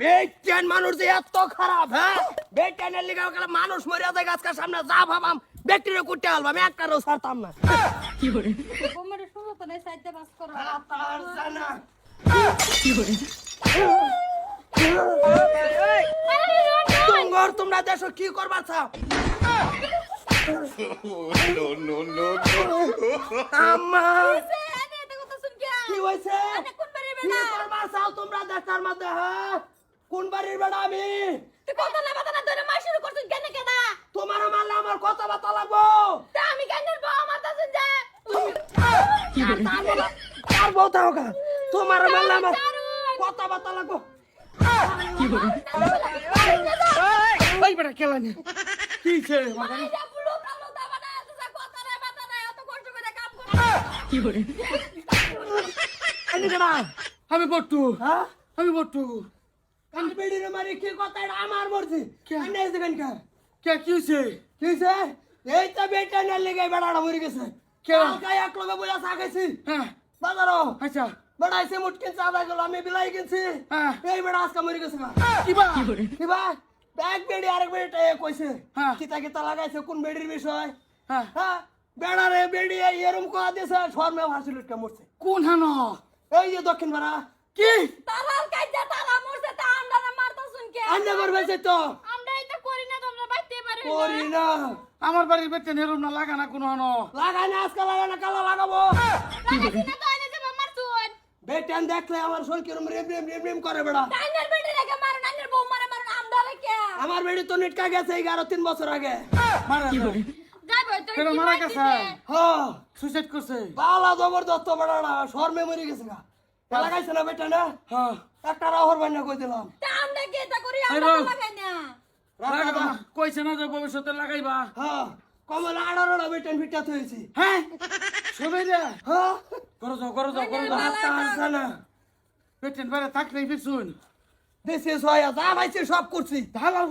বেটেন মানুষ যে এত খারাপ, হ্যাঁ বেটেনের লিগে গেলে মানুষ মরিয়া যায় গাছকার সামনে যা ভাবাম ব্যাকটেরিয়া কুটতে আলবাম একটারও ছাড়তাম না। কি করে কোমরে শুনো তো নাই সাইডে বাস করো তার জানা কি করে তোমরা তোমরা দেশো কি করবার চাও? আম্মা আনে এটা কথা শুন কে কি হইছে? আনে কোন বাড়ির কি বেটা করবার চাও তোমরা দেশটার মধ্যে? হ্যাঁ কোন বাড়ির বেড়া আমি? তুই কথা না ধরে মার শুরু করছিস কেন কেডা তোমার মারলে আমার কথা বাতা লাগবো। তা আমি কেনের বউ আমার তা শুন যা কি করে আর বলতে হোক তোমার মারলে আমার কথা বাতা লাগবো। কি করে ওই বেটা খেলা নি কি ছে এটা পুরো কালো দা বানায় আছে যা কথা নাই বাতা নাই অত কষ্ট করে কাম করে কি করে আনি কেডা? আমি বট্টু হ্যাঁ আমি বট্টু কান বেড়ির মারি কি কথা এটা আমার মর্জি আনি এসে কেন কার কে কি হইছে কি হইছে? এই তো বেটা না লেগে বেড়াটা মরে গেছে কে? কালকে এক লগে বইলা সাগাইছি হ্যাঁ বাজারও আচ্ছা বেড়া এসে মুটকিন চাঁদা গেল আমি বিলাই কিনছি হ্যাঁ। এই বেড়া আজকে মরে গেছে না কিবা কি করে কিবা ব্যাগ বেড়ি আরেক বেড়িটা কইছে হ্যাঁ। কিতা কিতা লাগাইছে কোন বেড়ির বিষয় হ্যাঁ হ্যাঁ বেড়া রে বেড়ি এরম কোয়া দিছে শর্মে হাসিলুটকে মরছে কোন হানো এই যে দক্ষিণ পাড়া কি তারাল কাইজা তারা মরছে তা আমরা না মারতা শুন কে আন্নে মরবেছে তো আমরা এটা করি না তোমরা বাইতে পারো করি না আমার বাড়ির বেটে নেরুম না লাগা না কোন হানো লাগাই না আজকে লাগাই না কালো লাগাবো লাগাইছি না তো আইনে যাবা মারছুন বেটেন দেখলে আমার শরীর কিরম রেম রেম রেম রেম করে বেড়া নাইনের বেটি রেখে মারো নাইনের বউ মারে মারো আমরা কে আমার বেড়ি তো নিটকা গেছে 11-3 বছর আগে মারা কি যায়। করে যাইবো তো কেন মারা গেছে হ্যাঁ সুইসাইড করছে বালা জবরদস্ত বেড়াটা শর্মে মরে গেছে না লাগাইছে না বেটা না হ্যাঁ একটা রাহর বান্না কই দিলাম তা আমরা কে এটা করি এই আমরা বউ। লাগাই না লাগাবো না। কইছে না যে ভবিষ্যতে লাগাইবা হ্যাঁ কমলা আড়াড়া বেটেন ফিটাতে হয়েছি হ্যাঁ সবাই রে হ্যাঁ করো যাও করো যাও করো যাও রাস্তা আসছে না পেটেন বাইরে থাকলেই ফিরছুন দেশে সয়া যা পাইছি সব করছি ঢালা